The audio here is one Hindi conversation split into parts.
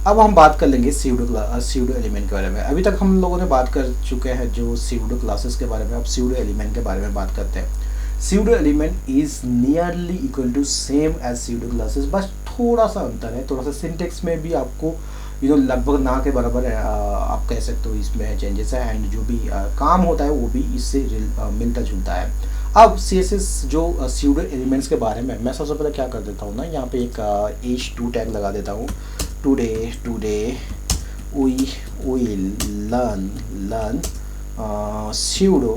अब हम बात कर लेंगे स्यूडो एलिमेंट के बारे में। अभी तक हम लोगों ने बात कर चुके हैं जो स्यूडो क्लासेस के बारे में, अब स्यूडो एलिमेंट के बारे में बात करते हैं। Pseudo element is nearly equal to same as pseudo classes, बस थोड़ा सा अंतर है, थोड़ा सा सिंटेक्स में भी आपको लगभग ना के बराबर आप कह सकते हो इसमें चेंजेस है, एंड जो भी काम होता है वो भी इससे मिलता जुलता है। अब CSS जो स्यूडो एलिमेंट्स के बारे में मैं सबसे पहले क्या कर देता हूँ ना, यहाँ पे एक h2 टैग लगा देता हूँ। Today we learn pseudo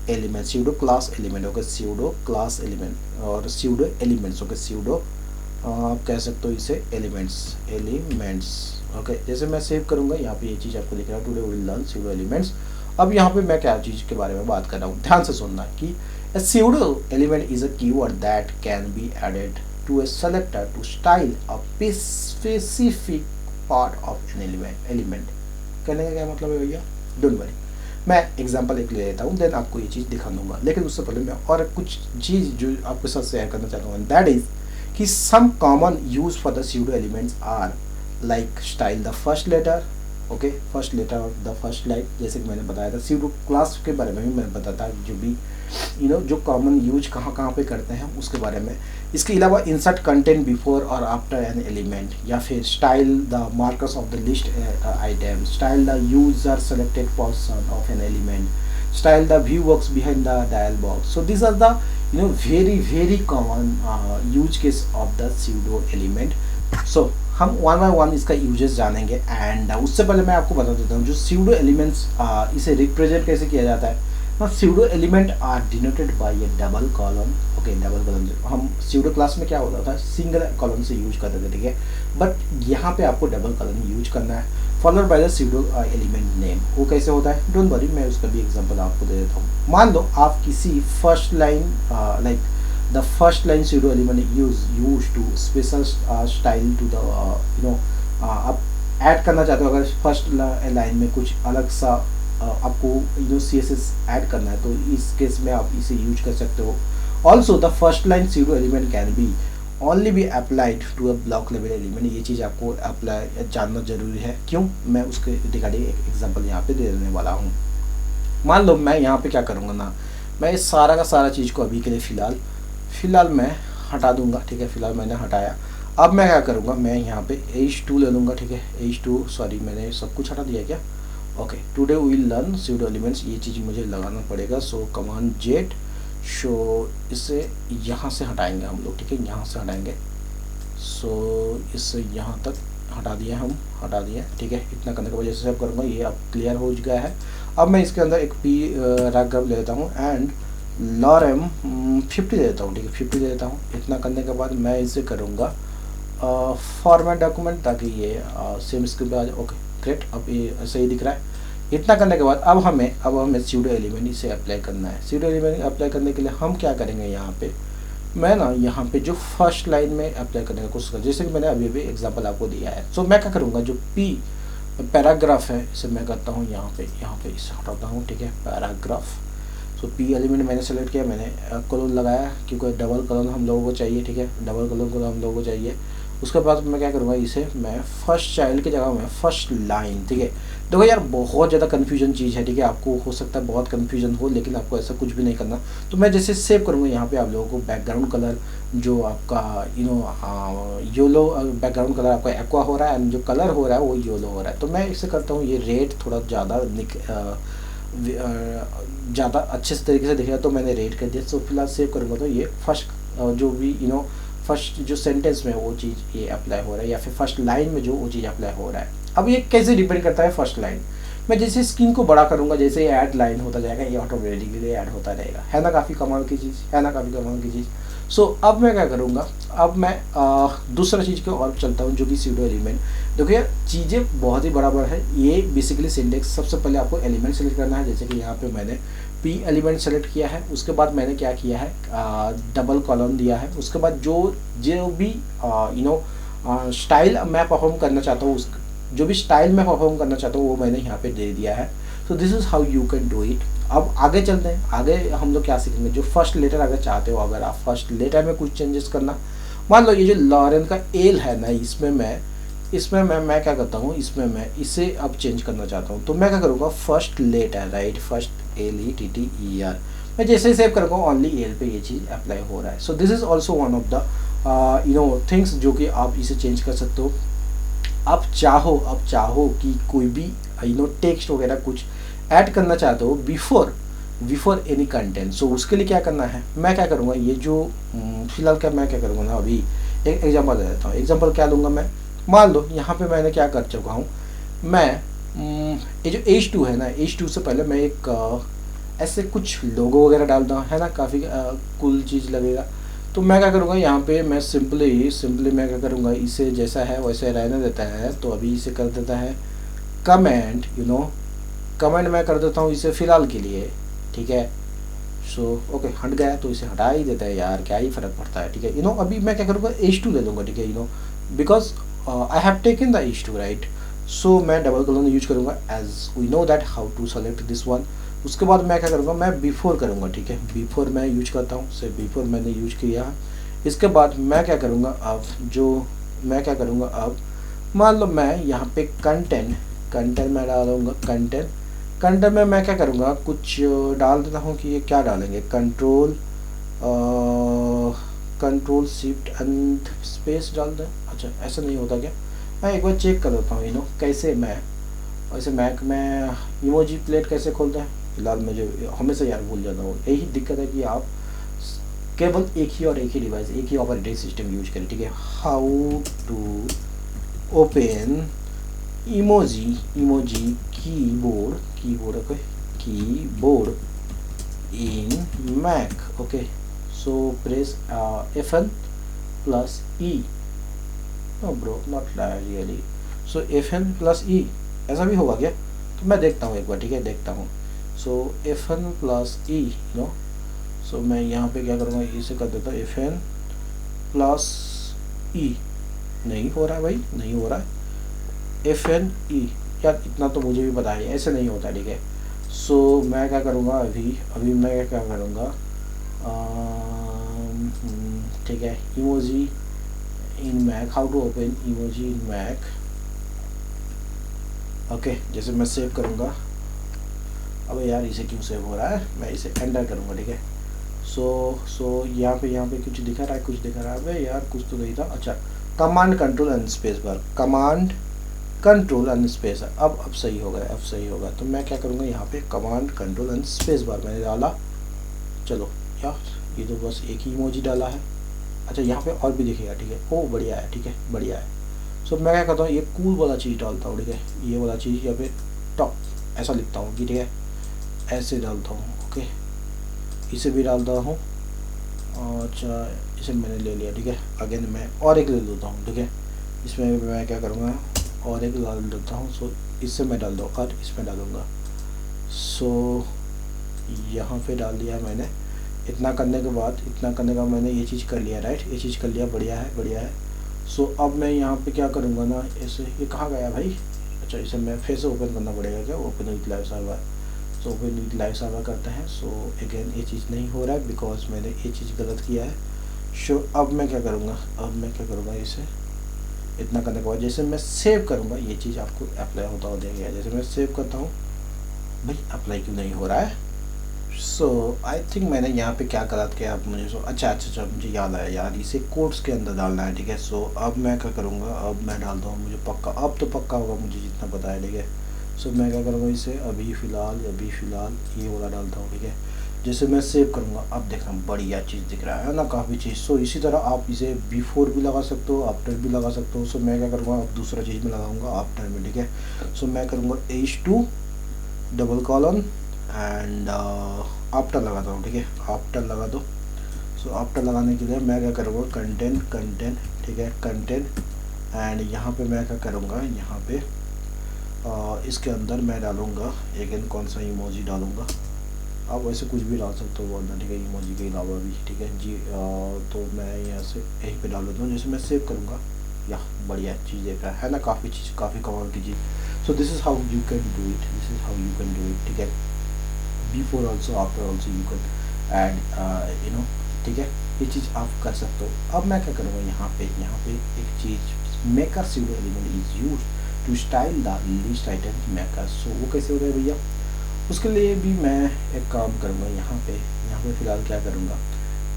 element, pseudo class element होगा, स्यूडो क्लास एलिमेंट और स्यूडो एलिमेंट्स होगा, स्यूडो आप कह सकते हो इसे एलिमेंट्स। ओके, जैसे मैं सेव करूंगा यहाँ पे ये चीज़ आपको दिख रहा है, today will learn pseudo elements. अब यहाँ पे मैं क्या चीज़ के बारे में बात कर रहा हूँ, ध्यान से सुनना कि a pseudo element is a keyword that can be added to a selector to style a specific part of an element। कहने का क्या मतलब है भैया, डोंट वरी, मैं एग्जांपल एक ले लेता हूँ, देन आपको ये चीज़ दिखा दूंगा। लेकिन उससे पहले मैं और कुछ चीज़ जो आपके साथ शेयर करना चाहता हूँ, दैट इज कि some common use for the pseudo elements are like style the first letter, okay, first letter of the first line, जैसे कि मैंने बताया था स्यूडो क्लास के बारे में भी मैंने बताया था, जो भी जो कॉमन यूज कहाँ कहाँ पे करते हैं उसके बारे में। इसके अलावा इंसर्ट कंटेंट बिफोर और आफ्टर एन एलिमेंट, या फिर style the markers of the list item, style the user selected person of an element, style the view works behind the dial box. So this are the very common use case of the pseudo element. So हम वन बाय वन इसका यूजेस जानेंगे, एंड उससे पहले मैं आपको बता देता हूँ जो स्यूडो एलिमेंट्स इसे रिप्रेजेंट कैसे किया जाता है। Pseudo element are denoted by a double column, okay, double column. हम स्यूडो क्लास में क्या होता था, सिंगल कॉलम से यूज करते थे, ठीक है, बट यहाँ पे आपको डबल कॉलम यूज करना है, followed by the pseudo element name. वो कैसे होता है, डोंट वरी, मैं उसका भी एग्जांपल आपको दे देता हूँ। मान लो आप किसी first line like the first line pseudo element used to special style to the आप ऐड करना चाहते हो, अगर फर्स्ट लाइन में कुछ अलग सा आपको CSS ऐड करना है तो इस केस में आप इसे यूज कर सकते हो। Also the first line pseudo element can be only be applied to a block level element. ये चीज़ आपको अप्लाई जानना जरूरी है, क्यों, मैं उसके रिगार्डिंग एक एग्जाम्पल यहाँ पे दे देने वाला हूँ। मान लो मैं यहाँ पे क्या करूँगा ना, मैं इस सारा का सारा चीज़ को अभी के लिए फ़िलहाल मैं हटा दूंगा, ठीक है, फिलहाल मैंने हटाया। अब मैं क्या करूँगा, मैं यहाँ पे h2 ले लूँगा, ठीक है, h2, सॉरी मैंने सब कुछ हटा दिया क्या, okay, today will learn pseudo elements, ये चीज़ मुझे लगाना पड़ेगा। सो कमांड जेड शो, इसे यहाँ से हटाएंगे हम लोग, ठीक है, यहाँ से हटाएंगे। सो इसे यहाँ तक हटा दिया, हम हटा दिया, ठीक है। इतना करने के बाद जैसे सेव करूँगा ये अब क्लियर हो गया है। अब मैं इसके अंदर एक पैराग्राफ ले लेता हूँ एंड लॉरम 50 दे देता हूँ, ठीक है, 50 दे देता हूँ। इतना करने के बाद मैं इसे करूँगा फॉर्मेट डॉक्यूमेंट, ताकि ये सेम स्क्रिप्ट आ जाए। ओके ग्रेट, अब ये सही दिख रहा है। इतना करने के बाद अब हमें स्यूडो एलिमेंट इसे अप्लाई करना है। स्यूडो एलिमेंट अप्लाई करने के लिए हम क्या करेंगे, यहाँ पे मैं ना यहाँ पे जो फर्स्ट लाइन में अप्लाई करने का कोशिश कर, जैसे कि मैंने अभी भी एग्जांपल आपको दिया है। सो मैं क्या करूँगा, जो पी पैराग्राफ है इसे मैं करता हूँ यहाँ पे इसे हटाता हूँ, ठीक है, पैराग्राफ। सो पी एलिमेंट मैंने सेलेक्ट किया, मैंने कॉलन लगाया क्योंकि डबल कॉलन हम लोगों को चाहिए, ठीक है, डबल कॉलन को हम लोगों को चाहिए। उसके बाद मैं क्या करूँगा, इसे मैं फर्स्ट चाइल्ड की जगह में फर्स्ट लाइन, ठीक है। देखो यार बहुत ज़्यादा कन्फ्यूजन चीज़ है, ठीक है, आपको हो सकता है बहुत कन्फ्यूजन हो, लेकिन आपको ऐसा कुछ भी नहीं करना। तो मैं जैसे सेव करूँगा यहाँ पे आप लोगों को बैकग्राउंड कलर जो आपका येलो बैकग्राउंड कलर आपका एक्वा हो रहा है, एंड जो कलर हो रहा है वो येलो हो रहा है। तो मैं इसे करता हूँ ये रेड थोड़ा ज़्यादा अच्छे से तरीके से दिखेगा, तो मैंने रेड कर दिया। सो फिलहाल सेव करूँगा तो ये फर्स्ट जो भी फर्स्ट जो सेंटेंस में वो चीज़ ये अप्लाई हो रहा है, या फिर फर्स्ट लाइन में जो वो चीज़ अप्लाई हो रहा है। अब ये कैसे डिपेंड करता है फर्स्ट लाइन, मैं जैसे स्क्रीन को बड़ा करूँगा, जैसे ये ऐड लाइन होता जाएगा, ये ऑटोमेटिकली ऐड होता रहेगा, है ना, काफ़ी कमाल की चीज़ है ना, काफ़ी कमाल की चीज़। सो अब मैं क्या करूँगा, अब मैं दूसरा चीज़ की ओर चलता हूँ, जो कि स्यूडो एलिमेंट। देखो यार चीज़ें बहुत ही बराबर है। ये बेसिकली सिंटेक्स, सबसे पहले आपको एलिमेंट सेलेक्ट करना है, जैसे कि यहाँ पे मैंने पी एलिमेंट सेलेक्ट किया है। उसके बाद मैंने क्या किया है, डबल कॉलम दिया है। उसके बाद जो भी स्टाइल मैं परफॉर्म करना चाहता हूँ, जो भी स्टाइल मैं परफॉर्म करना चाहता हूँ वो मैंने यहाँ पे दे दिया है। सो this is how you can do it. अब आगे चलते हैं, आगे हम लोग क्या सीखेंगे, जो फर्स्ट लेटर अगर चाहते हो, अगर आप फर्स्ट लेटर में कुछ चेंजेस करना, मान लो ये जो लॉरेन का एल है ना, इसमें मैं क्या करता हूँ, इसमें मैं इसे अब चेंज करना चाहता हूँ, तो मैं क्या करूँगा, फर्स्ट लेट है राइट, फर्स्ट LETTER, मैं जैसे ही सेव करूँगा ओनली एल पे ये चीज़ अप्लाई हो रहा है। सो this is also one of the things जो कि आप इसे चेंज कर सकते हो। आप चाहो कि कोई भी टेक्स्ट वगैरह कुछ ऐड करना चाहते हो बिफोर एनी कंटेंट, सो उसके लिए क्या करना है, मैं क्या करूँगा, ये जो फिलहाल क्या मैं क्या करूँगा ना, अभी एक एग्जांपल दे देता हूँ। एग्जांपल क्या लूँगा मैं, मान लो यहाँ पे मैंने क्या कर चुका हूँ, मैं ये जो H2 है ना, H2 से पहले मैं एक ऐसे कुछ लोगो वगैरह डालता हूँ, है ना, काफ़ी कूल चीज़ लगेगा। तो मैं क्या करूँगा, यहाँ पे मैं सिंपली मैं क्या करूँगा, इसे जैसा है वैसे रहने देता है। तो अभी इसे कर देता है कमेंट, कमेंट मैं कर देता हूँ इसे फ़िलहाल के लिए, ठीक है। सो ओके, हट गया तो इसे हटा ही देता है यार, क्या ही फ़र्क पड़ता है, ठीक है। अभी मैं क्या करूँगा, H2 ले लूँगा, ठीक है, because I have taken the H2 right. So मैं डबल कॉलन यूज करूँगा, as we know that how to select this one. उसके बाद मैं क्या करूँगा, मैं बिफोर करूँगा, ठीक है, बिफोर मैं यूज करता हूँ, से बिफोर मैंने यूज किया। इसके बाद मैं क्या करूँगा, अब मान लो मैं यहाँ पे कंटेंट मैं डालूँगा, कंटेंट में मैं क्या करूँगा, कुछ डाल देता हूँ कि ये क्या डालेंगे, कंट्रोल शिफ्ट एंड स्पेस डाल दें। अच्छा, ऐसा नहीं होता क्या, मैं एक बार चेक कर लेता हूँ कैसे मैं, वैसे मैक में इमोजी प्लेट कैसे खोलते हैं, फिलहाल मुझे हमेशा यार भूल जाता हूँ। यही दिक्कत है कि आप केवल एक ही डिवाइस, एक ही ऑपरेटिंग सिस्टम यूज करें, ठीक है। How to open emoji keyboard in Mac, okay. So press FN plus E, no bro not really, so FN plus E, ऐसा भी होगा क्या, तो मैं देखता हूँ एक बार, ठीक है, देखता हूँ। सो FN plus E, सो मैं यहाँ पे क्या करूँगा, इसे कर देता हूँ FN plus E, नहीं हो रहा है भाई, नहीं हो रहा है, FNE, यार इतना तो मुझे भी पता है ऐसे नहीं होता, ठीक है। सो मैं क्या करूँगा, अभी मैं क्या करूँगा, ठीक है, emoji in Mac, how to open emoji in Mac, okay. जैसे मैं सेव करूँगा, अब यार इसे क्यों सेव हो रहा है, मैं इसे एंटर करूँगा, ठीक है। सो यहाँ पे कुछ दिखा रहा है, अबे यार कुछ तो नहीं था। अच्छा, command control and space bar, command control and space, अब सही होगा। तो मैं क्या करूँगा, यहाँ पे command control and space bar मैंने डाला, चलो यार ये तो बस एक ही इमोजी डाला है। अच्छा, यहाँ पे और भी दिखेगा, ठीक है, ओ बढ़िया है, ठीक है, बढ़िया है। सो मैं क्या करता हूँ, ये कूल वाला चीज़ डालता हूँ, ठीक है, ये वाला चीज़ यहाँ पे टॉप ऐसा लिखता हूँ कि ठीक है, ऐसे डालता हूँ, ओके। इसे भी डालता हूँ, अच्छा इसे मैंने ले लिया, ठीक है। अगेन मैं और एक ले लेता हूँ, ठीक है, इसमें मैं क्या करूँगा, और एक डाल देता हूँ। सो इससे मैं डाल दूँ और इसमें डालूँगा। सो यहाँ पे डाल दिया मैंने। इतना करने के बाद मैंने ये चीज़ कर लिया, राइट, ये चीज़ कर लिया, बढ़िया है। सो अब मैं यहाँ पे क्या करूँगा ना, ऐसे ये कहाँ गया भाई, अच्छा इसे मैं फिर से ओपन करना पड़ेगा क्या, open with live server. So open with live server करते हैं। सो अगेन ये चीज़ नहीं हो रहा है बिकॉज मैंने ये चीज़ गलत किया है। सो अब मैं क्या करूँगा, इसे इतना करने के बाद जैसे मैं सेव करूँगा, ये चीज़ आपको अप्लाई होता हुआ देखेगा। जैसे मैं सेव करता हूँ, भाई अप्लाई क्यों नहीं हो रहा है। सो आई थिंक मैंने यहाँ पे क्या गलत किया, आप मुझे अच्छा मुझे याद आया यार, इसे कोड्स के अंदर डालना है, ठीक है। सो अब मैं क्या करूँगा, अब मैं डालता हूँ, मुझे पक्का अब तो पक्का होगा मुझे जितना पता है, ठीक है। सो मैं क्या करूँगा, इसे अभी फ़िलहाल ये वाला डालता हूँ, ठीक है। जैसे मैं सेव करूँगा, अब देखना बढ़िया चीज़ दिख रहा है ना, काफ़ी चीज़। सो इसी तरह आप इसे बिफोर भी लगा सकते हो, आफ्टर भी लगा सकते हो। सो मैं क्या करूँगा, अब दूसरा चीज़ में लगाऊंगा आफ्टर में, ठीक है। सो मैं करूँगा H2 double colon and after लगाता हूँ, ठीक है, आफ्टर लगा दो। सो आफ्टर लगाने के लिए मैं क्या करूँगा, कंटेंट, ठीक है, कंटेंट एंड यहाँ पे मैं क्या करूँगा, यहाँ पे इसके अंदर मैं डालूँगा अगेन कौन सा इमोजी डालूँगा। आप वैसे कुछ भी डाल सकते हो वरना, ठीक है, इमोजी के अलावा भी, ठीक है जी। तो मैं यहाँ से यहीं पे डाल देता हूँ। जैसे मैं सेव करूँगा, या बढ़िया चीज़ देख रहा है ना, काफ़ी कमाल की चीज़। So this is how you can do it, ठीक है। Before also after also you can add ठीक है, ये चीज़ आप कर सकते हो। अब मैं क्या करूँगा, यहाँ पे एक चीज़ marker pseudo element is use to style the list item marker. So वो कैसे हो रहा है भैया, उसके लिए भी मैं एक काम करूँगा। यहाँ पे फ़िलहाल क्या करूँगा,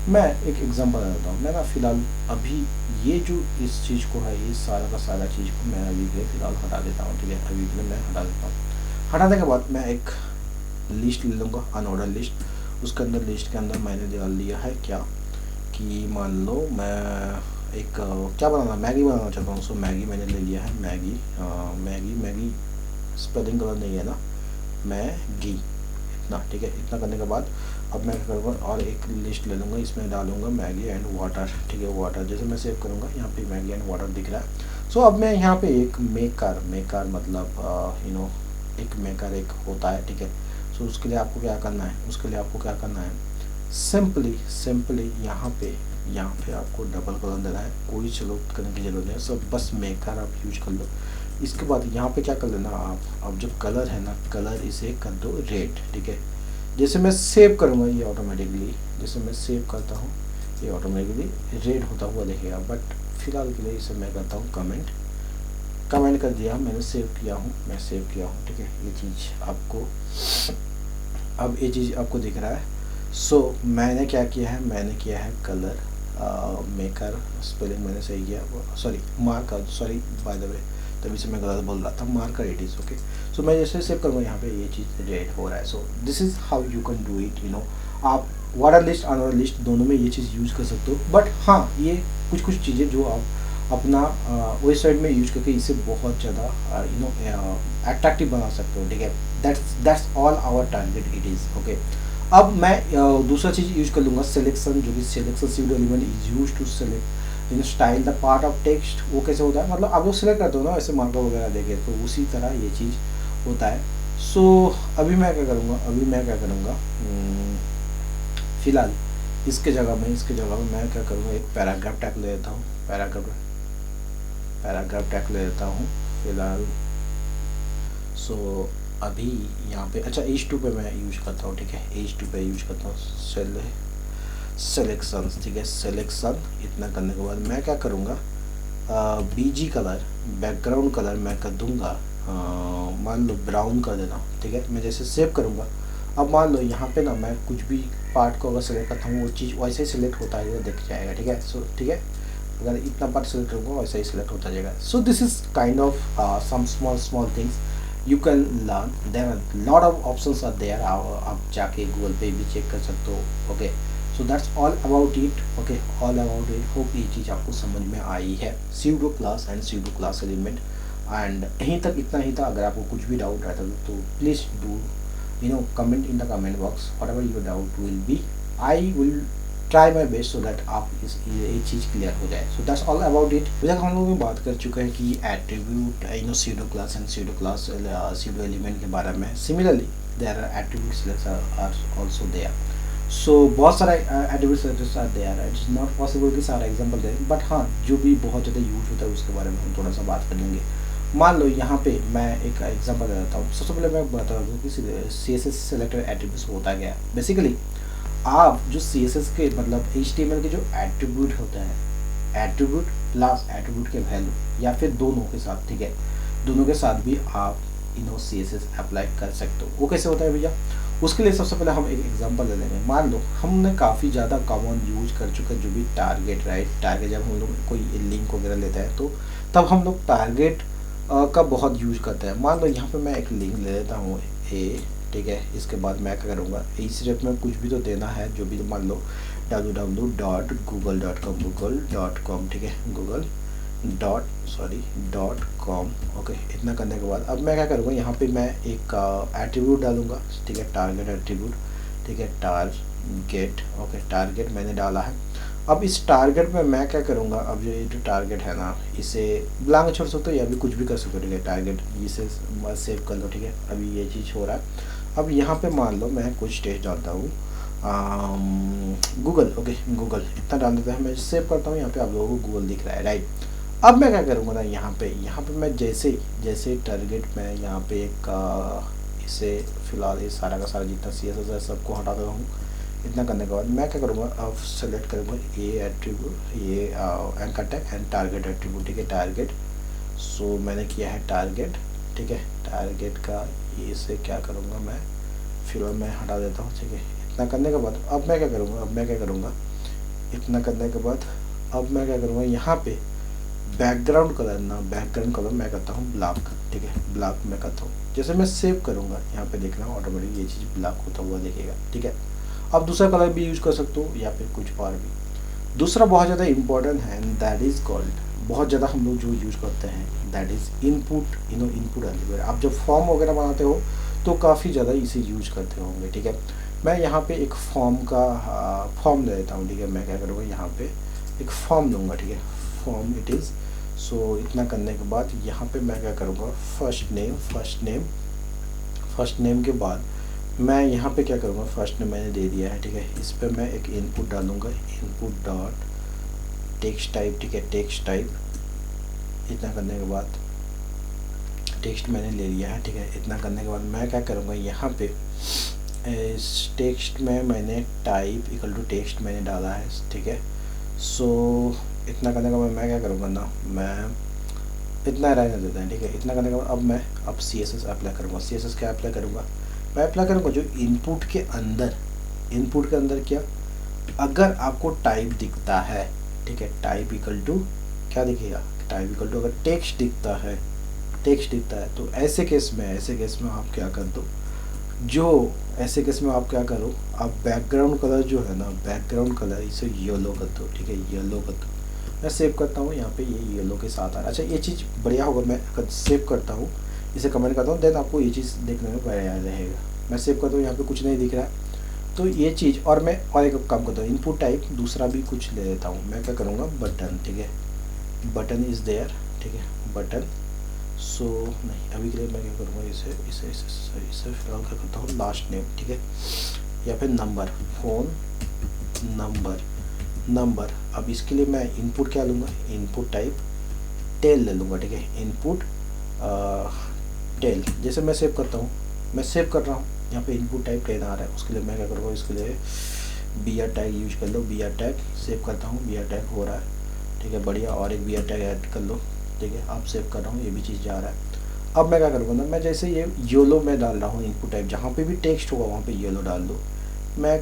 मैं एक एग्जांपल देता हूँ। मैं ना फ़िलहाल अभी ये जो इस चीज़ को है, ये सारा का सारा चीज़ को मैं अभी के लिए फ़िलहाल हटा देता हूँ, ठीक है। अभी के लिए मैं हटा देता हूँ। हटाने के बाद मैं एक लिस्ट ले लूँगा, अनऑर्डर लिस्ट। उसके अंदर लिस्ट के अंदर मैंने डाल लिया है क्या कि मान लो मैं एक क्या बनाना, मैगी बनाना चाहता हूँ। सो मैगी मैंने ले लिया है, मैगी स्पेलिंग गलत नहीं है ना, मैगी, इतना, ठीक है। इतना करने के बाद अब मैं क्या करूँगा, और एक लिस्ट ले लूँगा, इसमें डालूँगा मैगी एंड वाटर, ठीक है। वाटर जैसे मैं सेव करूँगा, यहाँ पे मैगी एंड वाटर दिख रहा है। सो अब मैं यहाँ पे एक मेकर मतलब एक मेकर एक होता है, ठीक है। सो उसके लिए आपको क्या करना है, सिंपली यहाँ पे आपको डबल कलर देना है, कोई सेलेक्ट करने की जरूरत नहीं है। सो बस मेकर आप यूज कर लो। इसके बाद यहाँ पे क्या कर लेना आप, अब जो कलर है ना, कलर इसे कर दो रेड, ठीक है। जैसे मैं सेव करूँगा, ये ऑटोमेटिकली जैसे मैं सेव करता हूँ, ये ऑटोमेटिकली रेड होता हुआ दिखेगा। बट फिलहाल के लिए इसे मैं करता हूँ कमेंट कर दिया, मैं सेव किया हूँ, ठीक है। ये चीज़ आपको दिख रहा है। सो मैंने क्या किया है, कलर मेकर, स्पेलिंग मैंने सही किया, सॉरी बाय द वे, तभी से मैं गलत बोल रहा था, मार्कर इट इज़ ओके। सो मैं जैसे सेव करूँगा, यहाँ पे ये चीज़ रेड हो रहा है। सो this is how you can do it, आप वाटर लिस्ट अनऑर्डर लिस्ट दोनों में ये चीज़ यूज़ कर सकते हो। बट हाँ, ये कुछ चीज़ें जो आप अपना वेबसाइट में यूज करके इसे बहुत ज़्यादा अट्रैक्टिव बना सकते हो, ठीक है। That's all our target it is okay. अब मैं दूसरा चीज़ यूज कर लूँगा, सिलेक्शन, जो कि selection pseudo element is use to select in style the part of text. वो कैसे होता है, मतलब आप लोग सेलेक्ट करते हो ना ऐसे मार्कर वगैरह देके, तो उसी तरह ये चीज़ होता है। सो अभी मैं क्या करूँगा, फिलहाल इसके जगह में मैं क्या करूँगा, एक पैराग्राफ टैग ले लेता हूँ, पैराग्राफ टैग ले लेता हूँ फिलहाल। सो अभी यहाँ पे अच्छा H2 पे मैं यूज करता हूँ, ठीक है। H2 पे यूज करता हूँ सिलेक्शन, ठीक है। सिलेक्शन इतना करने के बाद मैं क्या करूँगा, BG कलर, बैकग्राउंड कलर मैं कर दूँगा, मान लो ब्राउन कर देना, ठीक है। मैं जैसे सेव करूँगा, अब मान लो यहाँ पे ना मैं कुछ भी पार्ट को अगर सेलेक्ट करता हूँ, वो चीज़ वैसे ही सिलेक्ट होता है, दिख जाएगा, ठीक है। सो ठीक है, अगर इतना पार्ट सेलेक्ट करूँगा वैसे ही सिलेक्ट होता जाएगा। So this is kind of some small things you can learn. There are lot of options are there, आप जाके गूगल पे भी चेक कर सकते हो, okay. So that's all about it, okay, all about it. Hope ये चीज़ आपको समझ में आई है, pseudo class and pseudo class element. And यहीं तक इतना ही था। अगर आपको कुछ भी डाउट रहता तो please do comment in the comment box whatever your doubt will be. I will try my best so that आप ये चीज़ क्लियर हो जाए। So that's all about it। अभी तक हम लोग बात कर चुके हैं कि attribute pseudo class and pseudo class pseudo element के बारे में। Similarly there are attribute selectors are also there. So बहुत सारे attribute selectors are there, it's not possible कि सारा एग्जांपल दें, बट हाँ जो भी बहुत ज़्यादा यूज होता है उसके बारे में हम थोड़ा सा बात कर लेंगे। मान लो यहाँ पे मैं एक एग्जांपल देता हूँ। सबसे पहले मैं बता दूँ कि CSS सेलेक्टर एट्रीब्यूट्स होता क्या है। बेसिकली आप जो CSS के मतलब HTML के जो एट्रीब्यूट होता है, एट्रीब्यूट प्लस एट्रीब्यूट के वैल्यू, या फिर दोनों के साथ, ठीक है, दोनों के साथ भी आप CSS अप्लाई कर सकते हो। वो कैसे होता है भैया, उसके लिए सबसे पहले हम एक एग्जांपल ले लेंगे। मान लो हमने काफ़ी ज़्यादा कॉमन यूज कर चुका है जो भी टारगेट, राइट। टारगेट जब हम लोग कोई लिंक वगैरह लेते हैं तो तब हम लोग टारगेट का बहुत यूज करते हैं। मान लो यहाँ पे मैं एक लिंक ले लेता हूँ ठीक है। इसके बाद मैं क्या करूँगा, इस स्टेप में कुछ भी तो देना है, जो भी मान लो www.google.com, ठीक है, google.com, ओके। इतना करने के बाद अब मैं क्या करूँगा, यहाँ पे मैं एक एट्रीब्यूट डालूँगा, ठीक है, टारगेट एट्रीब्यूट, ठीक है, टारगेट, ओके। टारगेट मैंने डाला है। अब इस टारगेट में मैं क्या करूँगा, अब ये जो टारगेट है ना, इसे ब्लैंक छोड़ सकते हो या भी कुछ भी कर सकते हो, ठीक है। टारगेट इसे सेव कर लो, ठीक है। अभी ये चीज़ हो रहा है। अब यहाँ पे मान लो मैं कुछ टेक्स्ट डालता हूँ, गूगल, ओके, गूगल इतना डाल देता है। मैं सेव करता हूँ, यहाँ पे आप लोगों को गूगल दिख रहा है, राइट। अब मैं क्या करूँगा ना, यहाँ पे मैं जैसे टारगेट में यहाँ पे एक इसे फिलहाल ये सारा का सारा जितना CSS है सबको हटा देता हूँ। इतना करने के बाद मैं क्या करूँगा, अब सेलेक्ट करूँगा ये एट्रीब्यूट, ये anchor tag and target attribute, ठीक है, टारगेट। सो मैंने किया है टारगेट, ठीक है, टारगेट का ये से क्या करूँगा मैं, फिलहाल मैं हटा देता हूँ, ठीक है। इतना करने के बाद अब मैं क्या करूँगा, इतना करने के बाद अब मैं क्या करूँगा, यहाँ पे बैकग्राउंड कलर मैं करता हूँ ब्लैक, ठीक है, ब्लैक मैं करता हूँ। जैसे मैं सेव करूँगा यहाँ पे देखना ऑटोमेटिक ये चीज़ ब्लैक होता हुआ दिखेगा, ठीक है। अब दूसरा कलर भी यूज कर सकते हो या फिर कुछ और भी। दूसरा बहुत ज़्यादा इंपॉर्टेंट है, दैट इज़ कॉल्ड, बहुत ज़्यादा हम लोग जो यूज करते हैं, that is input, input element. आप जब फॉर्म वगैरह बनाते हो तो काफ़ी ज़्यादा इसे यूज करते होंगे, ठीक है। मैं यहाँ पे एक फॉर्म का फॉर्म ले लेता हूँ, ठीक है। मैं क्या करूँगा, यहाँ पे एक फॉर्म लूँगा, ठीक है, फॉर्म इट इज़। सो इतना करने के बाद यहाँ पे मैं क्या करूँगा, फर्स्ट नेम के बाद मैं यहाँ पे क्या करूँगा, फर्स्ट नेम मैंने दे दिया है, ठीक है। इस पर मैं एक इनपुट डालूँगा, इनपुट डॉट टेक्स्ट टाइप, ठीक है, टेक्स्ट टाइप। इतना करने के बाद टेक्स्ट मैंने ले लिया है, ठीक है। इतना करने के बाद मैं क्या करूँगा, यहाँ पे इस टेक्स्ट में मैंने टाइप इक्वल टू टेक्स्ट मैंने डाला है, ठीक है। सो इतना करने के बाद मैं क्या करूँगा ना, मैं इतना रहने देता है, ठीक है। इतना करने के बाद अब मैं CSS अप्लाई करूँगा। CSS क्या अप्लाई करूँगा, मैं अप्लाई करूँगा जो इनपुट के अंदर क्या, अगर आपको टाइप दिखता है, ठीक है, टाइप इक्वल टू क्या दिखेगा, टाइप इक्वल टू अगर टेक्स्ट दिखता है तो ऐसे केस में आप क्या कर दो, ऐसे केस में आप क्या करो, आप बैकग्राउंड कलर जो है ना, बैकग्राउंड कलर इसे येलो कर दो, ठीक है, येलो कर दो। मैं सेव करता हूँ, यहाँ पे ये येलो के साथ आ रहा है। अच्छा, ये चीज़ बढ़िया होगा, मैं अगर सेव करता हूँ, इसे कमेंट करता हूँ, देन आपको ये चीज़ देखने में बढ़िया रहेगा। मैं सेव करता हूँ, यहाँ पे कुछ नहीं दिख रहा है, तो ये चीज़, और मैं और एक काम करता हूँ, इनपुट टाइप दूसरा भी कुछ ले लेता हूँ। मैं क्या करूँगा, बटन, ठीक है, बटन इज़ देयर, ठीक है, बटन। सो नहीं, अभी के लिए मैं क्या करूँगा, इसे फिलहाल क्या करता हूँ, लास्ट नेम, ठीक है, या फिर नंबर, फ़ोन नंबर। अब इसके लिए मैं इनपुट क्या लूँगा, इनपुट टाइप टेल ले लूँगा, ठीक है, इनपुट टेल। जैसे मैं सेव करता हूँ, मैं सेव कर रहा हूँ, यहाँ पे इनपुट टाइप टेल आ रहा है। उसके लिए मैं क्या करूँगा, इसके लिए BR टैग यूज कर लो, BR टैग सेव करता हूँ, BR टैग हो रहा है, ठीक है, बढ़िया। और एक BR टैग ऐड कर लो, ठीक है, आप सेव कर रहा हूँ, ये भी चीज़ जा रहा है। अब मैं क्या करूँगा ना, मैं जैसे ये येलो में डाल रहा हूँ इनपुट टाइप, जहाँ पे भी टेक्स्ट होगा वहाँ पे येलो डाल दो। मैं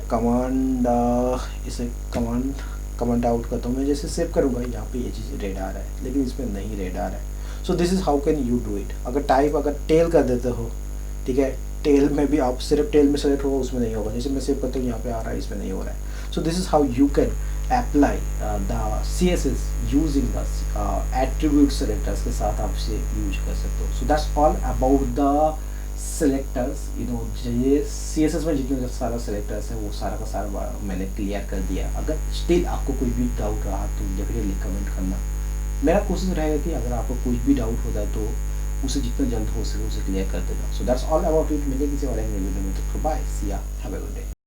इसे कमांड आउट करता हूँ। मैं जैसे सेव करूँगा, यहाँ पे ये चीज़ रेड आ रहा है, लेकिन इसमें नहीं रेड आ रहा है। सो this is how can you do it. अगर टेल कर देते हो, ठीक है, टेल में भी आप सिर्फ टेल में सेलेक्ट होगा, उसमें नहीं होगा। जैसे मैं सेव करता हूँ, यहाँ पे आ रहा है, इसमें नहीं हो रहा है। सो this is how you can apply the CSS using the attribute selectors के साथ आप इसे यूज कर सकते हो। सो that's all about the selectors. ये CSS में जितने सारा सेलेक्टर्स है वो सारा का सारा मैंने क्लियर कर दिया। अगर स्टिल आपको कोई भी डाउट रहा तो डेफिनेटली कमेंट करना। मेरा कोशिश रहेगा कि अगर आपको कुछ भी डाउट होता है तो उसे जितना जल्द हो सके उसे क्लियर कर देना। सो दैट्स ऑल अबाउट इट। मिलेंगे किसी और वीडियो में, तो बाय, सी या, हैव अ गुड डे।